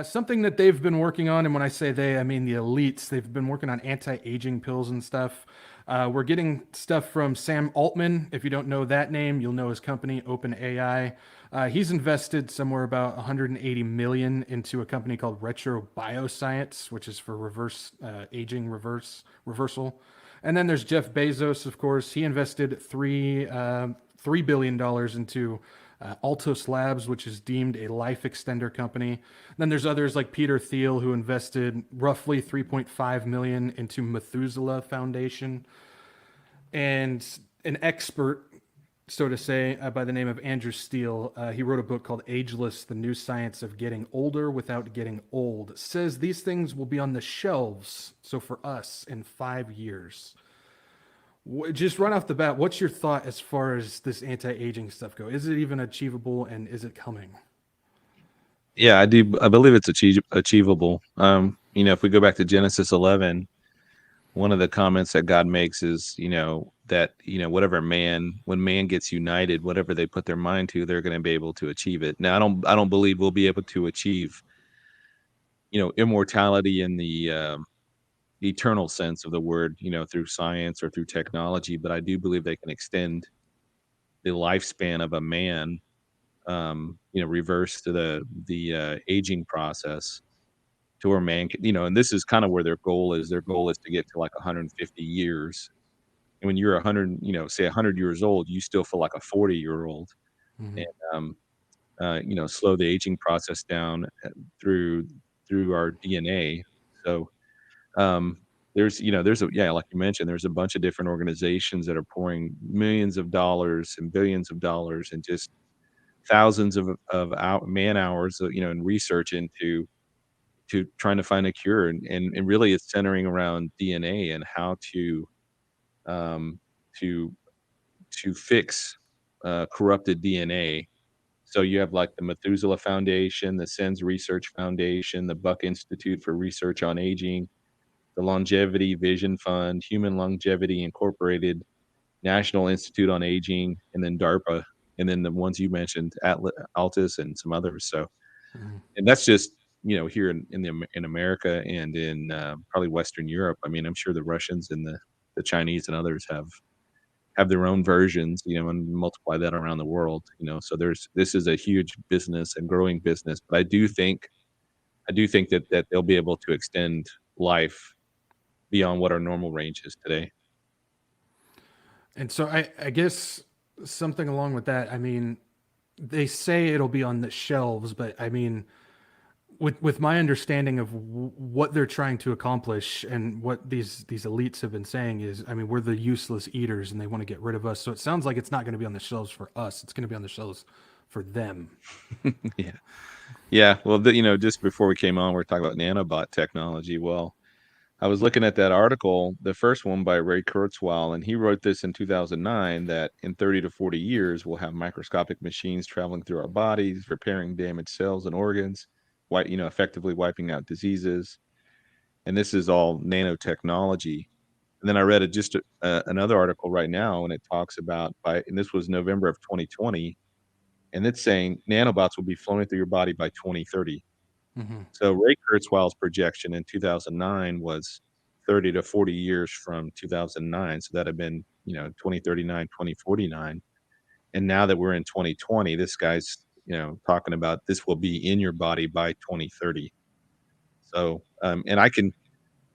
Something that they've been working on, and when I say they, I mean the elites, they've been working on anti-aging pills and stuff. We're getting stuff from Sam Altman. If you don't know that name, you'll know his company, OpenAI. He's invested somewhere about 180 million into a company called Retro Bioscience, which is for reverse aging reversal. And then there's Jeff Bezos, of course. He invested $3 billion into Altos Labs, which is deemed a life extender company. Then there's others like Peter Thiel, who invested roughly 3.5 million into Methuselah Foundation, and an expert, so to say, by the name of Andrew Steele. He wrote a book called Ageless: The New Science of Getting Older Without Getting Old. Says these things will be on the shelves, so for us, in 5 years. Just run off the bat, what's your thought as far as this anti-aging stuff go? Is it even achievable, and is it coming? Yeah, I do. I believe it's achievable. If we go back to Genesis 11, one of the comments that God makes is, that, when man gets united, whatever they put their mind to, they're going to be able to achieve it. Now, I don't believe we'll be able to achieve, immortality in the eternal sense of the word, through science or through technology, but I do believe they can extend the lifespan of a man, reverse to the aging process to where man can, and this is kind of where their goal is. Their goal is to get to like 150 years. And when you're 100, say 100 years old, you still feel like a 40-year-old, and Mhm. slow the aging process down through through our DNA. So there's a yeah, like you mentioned, there's a bunch of different organizations that are pouring millions of dollars and billions of dollars and just thousands of man hours, in research into trying to find a cure, and really it's centering around DNA and how um, to fix corrupted DNA. So you have like the Methuselah Foundation, the SENS Research Foundation, the Buck Institute for Research on Aging, the Longevity Vision Fund, Human Longevity Incorporated, National Institute on Aging, and then DARPA, and then the ones you mentioned, Altus, and some others. So, Mhm. and that's just here in America and in probably Western Europe. I mean, I'm sure the Russians and the Chinese and others have their own versions, and multiply that around the world. So this is a huge business and growing business. But I do think that they'll be able to extend life beyond what our normal range is today. And so I guess something along with that. I mean, they say it'll be on the shelves, but I mean, with my understanding of what they're trying to accomplish and what these elites have been saying is, I mean, we're the useless eaters, and they want to get rid of us. So it sounds like it's not going to be on the shelves for us. It's going to be on the shelves for them. Yeah. Yeah. Well, just before we came on, we are talking about nanobot technology. Well, I was looking at that article, the first one by Ray Kurzweil, and he wrote this in 2009 that in 30 to 40 years, we'll have microscopic machines traveling through our bodies, repairing damaged cells and organs, effectively wiping out diseases. And this is all nanotechnology. And then I read another article right now, and it talks about and this was November of 2020, and it's saying nanobots will be flowing through your body by 2030. Hmm. So Ray Kurzweil's projection in 2009 was 30 to 40 years from 2009. So that had been, 2039, 2049. And now that we're in 2020, this guy's, talking about this will be in your body by 2030. So, and I can,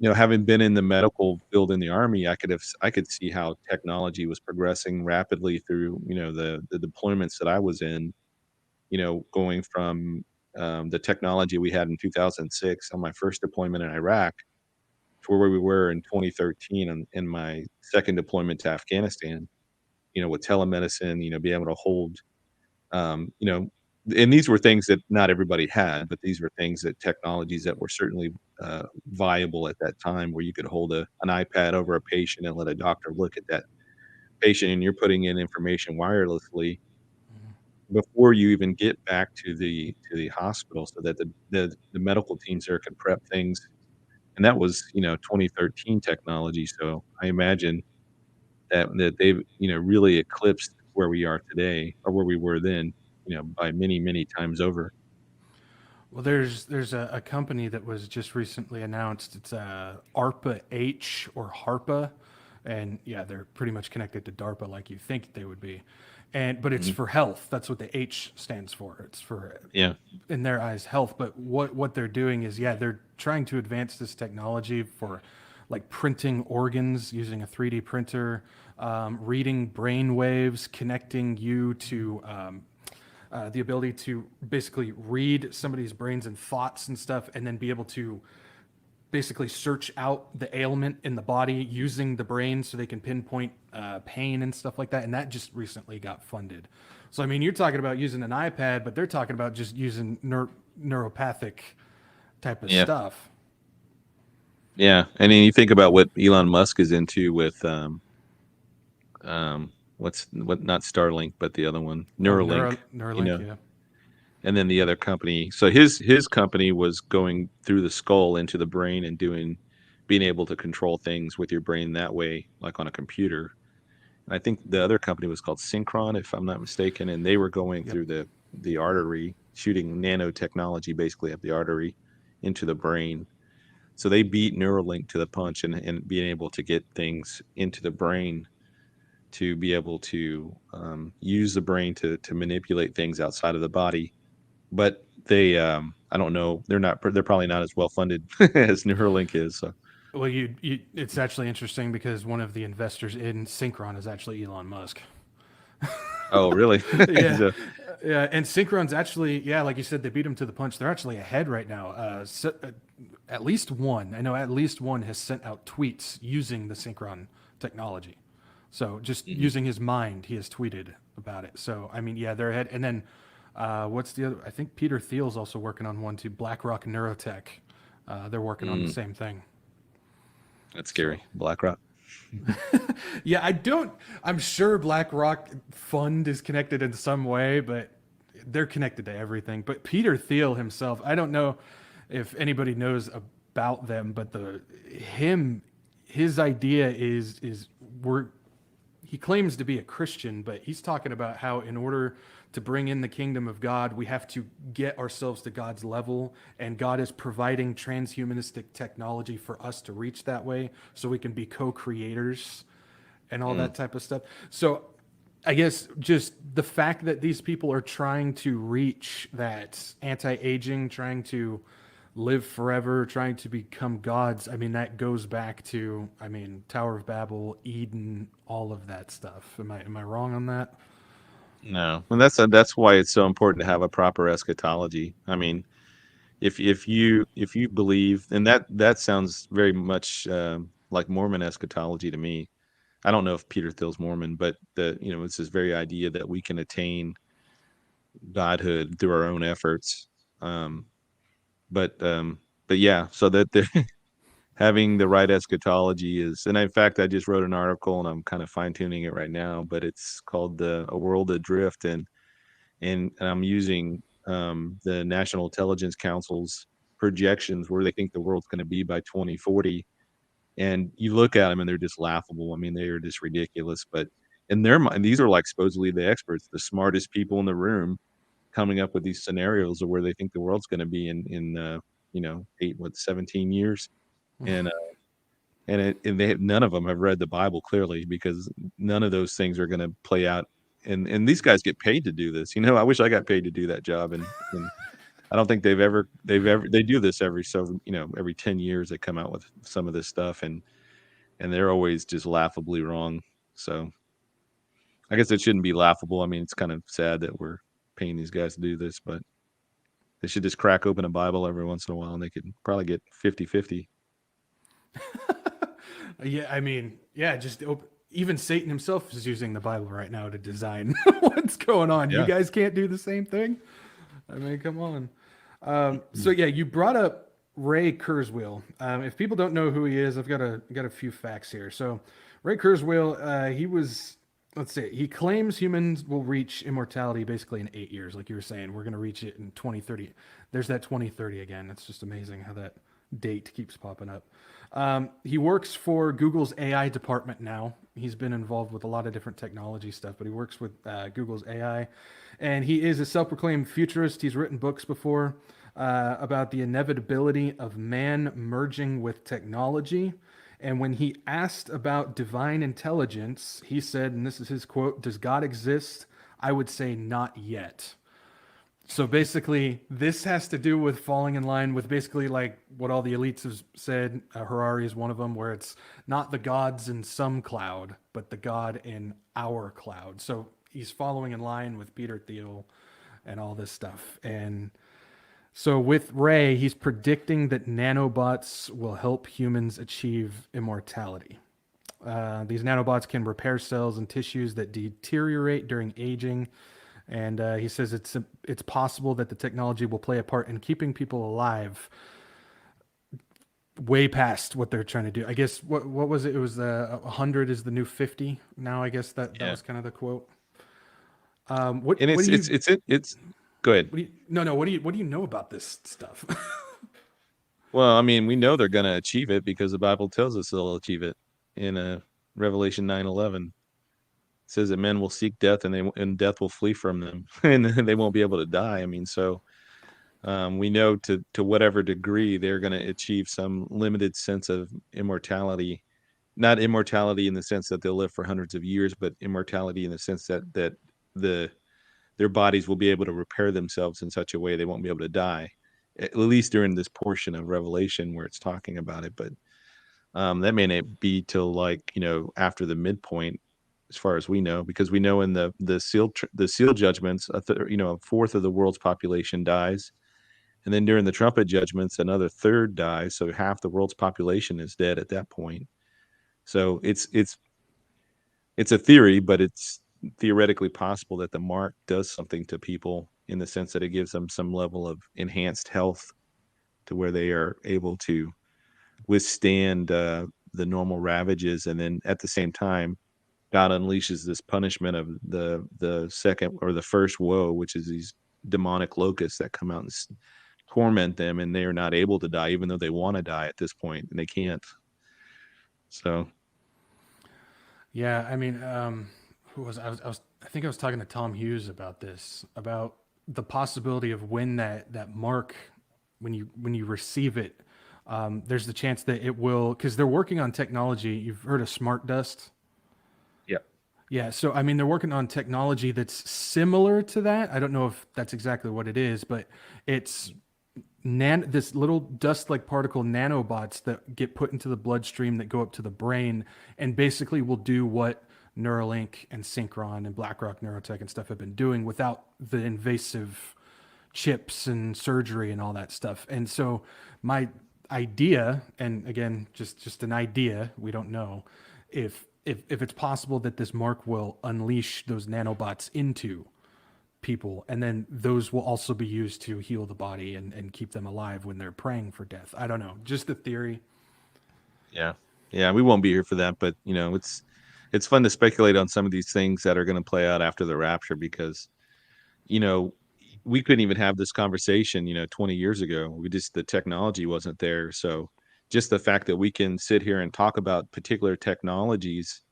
having been in the medical field in the army, I could see how technology was progressing rapidly through, the deployments that I was in, going from the technology we had in 2006 on my first deployment in Iraq to where we were in 2013 in my second deployment to Afghanistan, with telemedicine, being able to hold, um, you know, and these were things that not everybody had, but these were things that technologies that were certainly viable at that time, where you could hold an iPad over a patient and let a doctor look at that patient, and you're putting in information wirelessly before you even get back to the hospital, so that the medical teams there can prep things. And that was, 2013 technology, so I imagine that they've, really eclipsed where we are today or where we were then, by many, many times over. Well, there's a company that was just recently announced. It's ARPA H or HARPA, and yeah, they're pretty much connected to DARPA like you think they would be, and but it's Mhm. for health. That's what the H stands for. It's for, Yeah. in their eyes, health. But what they're doing is, yeah, they're trying to advance this technology for like printing organs using a 3D printer, reading brain waves, connecting you to the ability to basically read somebody's brains and thoughts and stuff, and then be able to basically search out the ailment in the body using the brain so they can pinpoint pain and stuff like that. And that just recently got funded. So, I mean, you're talking about using an iPad, but they're talking about just using neuropathic type of Yeah. stuff. Yeah. And then you think about what Elon Musk is into with what not Starlink, but the other one, Oh, Neuralink, you Neuralink, know, yeah. and then the other company. So his company was going through the skull into the brain and being able to control things with your brain that way, like on a computer. And I think the other company was called Synchron, if I'm not mistaken, and they were going Yep. through the artery, shooting nanotechnology basically up the artery into the brain. So they beat Neuralink to the punch and being able to get things into the brain to be able to use the brain to manipulate things outside of the body. But they, I don't know, they're probably not as well funded as Neuralink is. So, Well, it's actually interesting because one of the investors in Synchron is actually Elon Musk. oh, really? Yeah, So, yeah, and Synchron's actually, yeah, like you said, they beat him to the punch. They're actually ahead right now. At least one, I know, at least one has sent out tweets using the Synchron technology. So just mhm. using his mind, he has tweeted about it. So I mean, yeah, they're ahead. And then what's the other? I think Peter Thiel's also working on one too. BlackRock Neurotech. They're working on the Mm, same thing. that's So scary. BlackRock. yeah, I don't. I'm sure BlackRock Fund is connected in some way, but they're connected to everything. But Peter Thiel himself, I don't know if anybody knows about them, but his idea is we're he claims to be a Christian, but he's talking about how in order to bring in the kingdom of God, we have to get ourselves to God's level, and God is providing transhumanistic technology for us to reach that way so we can be co-creators and all Mm, that type of stuff. So I guess just the fact that these people are trying to reach that anti-aging, trying to live forever, trying to become gods. I mean, that goes back to, I mean, Tower of Babel, Eden, all of that stuff. Am I wrong on that? no, and that's why it's so important to have a proper eschatology. I mean, if you believe, and that sounds very much like Mormon eschatology to me. I don't know if Peter Thiel's Mormon, but it's this very idea that we can attain godhood through our own efforts. Um, but yeah, so that the having the right eschatology is, and in fact, I just wrote an article and I'm kind of fine tuning it right now, but it's called A World Adrift, and I'm using the National Intelligence Council's projections where they think the world's going to be by 2040. And you look at them and they're just laughable. I mean, they are just ridiculous. But in their mind, these are like supposedly the experts, the smartest people in the room, coming up with these scenarios of where they think the world's going to be in 17 years, and none of them have read the Bible clearly, because none of those things are going to play out. And these guys get paid to do this. I wish I got paid to do that job. And I don't think they do this every 10 years they come out with some of this stuff, and they're always just laughably wrong. So I guess it shouldn't be laughable. I mean, it's kind of sad that we're paying these guys to do this, but they should just crack open a Bible every once in a while and they could probably get 50-50. Yeah, I mean, yeah, even Satan himself is using the Bible right now to design what's going on. You Yeah. guys can't do the same thing? I mean, come on. So yeah, you brought up Ray Kurzweil. If people don't know who he is, I've got a few facts here. So Ray Kurzweil, he was, let's see, he claims humans will reach immortality basically in 8 years. Like you were saying, we're going to reach it in 2030. There's that 2030 again. It's just amazing how that date keeps popping up. He works for Google's AI department now. He's been involved with a lot of different technology stuff, but he works with Google's AI, and he is a self-proclaimed futurist. He's written books before. about the inevitability of man merging with technology. And when he asked about divine intelligence, he said, and this is his quote, "Does God exist? I would say not yet." So basically, this has to do with falling in line with basically like what all the elites have said. Harari is one of them, where it's not the gods in some cloud, but the God in our cloud. So he's following in line with Peter Thiel and all this stuff. And so with Ray, he's predicting that nanobots will help humans achieve immortality. These nanobots can repair cells and tissues that deteriorate during aging, and he says it's possible that the technology will play a part in keeping people alive way past what they're trying to do. I guess what was it? It was 100 is the new 50. Now I guess that Yeah. was kind of the quote. And What do you it's go ahead. no, what do you know about this stuff? Well, I mean, we know they're going to achieve it because the Bible tells us they'll achieve it. In Revelation 9:11, it says that men will seek death and death will flee from them, and they won't be able to die. I mean, so we know to whatever degree they're going to achieve some limited sense of immortality, not immortality in the sense that they'll live for hundreds of years, but immortality in the sense that the their bodies will be able to repair themselves in such a way they won't be able to die, at least during this portion of Revelation where it's talking about it. But that may not be till like after the midpoint, as far as we know, because we know in the seal judgments, a fourth of the world's population dies, and then during the trumpet judgments, another third dies. So half the world's population is dead at that point. So it's a theory, but it's theoretically possible that the mark does something to people in the sense that it gives them some level of enhanced health to where they are able to withstand the normal ravages, and then at the same time, God unleashes this punishment of the second or the first woe, which is these demonic locusts that come out and torment them, and they are not able to die, even though they want to die at this point, and they can't. So Yeah, I mean, who was I think I was talking to Tom Hughes about this, about the possibility of when that mark, when you receive it, there's the chance that it will, because they're working on technology. You've heard of smart dust? yeah, Yeah, so I mean, they're working on technology that's similar to that. I don't know if that's exactly what it is, but it's this little dust-like particle nanobots that get put into the bloodstream that go up to the brain and basically will do what Neuralink and Synchron and BlackRock Neurotech and stuff have been doing without the invasive chips and surgery and all that stuff. And so my idea, and again, just an idea, we don't know if it's possible that this mark will unleash those nanobots into people, and then those will also be used to heal the body and keep them alive when they're praying for death. I don't know, just a theory. yeah, yeah. We won't be here for that, but it's fun to speculate on some of these things that are going to play out after the rapture because you know we couldn't even have this conversation 20 years ago. The technology wasn't there. So just the fact that we can sit here and talk about particular technologies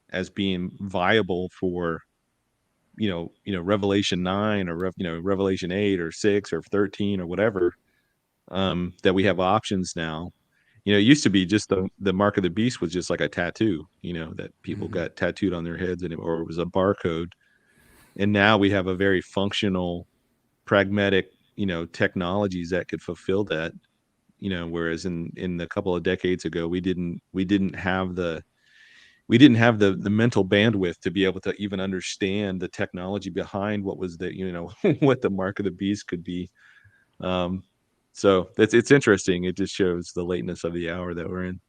as being viable for Revelation 9 or Revelation 8 or 6 or 13 or whatever, that we have options now. It used to be just the mark of the beast was just like a tattoo, that people Mm-hmm. got tattooed on their heads, or it was a barcode. And now we have a very functional, pragmatic, technologies that could fulfill that. Whereas in a couple of decades ago, we didn't have the mental bandwidth to be able to even understand the technology behind what was what the mark of the beast could be. um, so it's interesting. It just shows the lateness of the hour that we're in.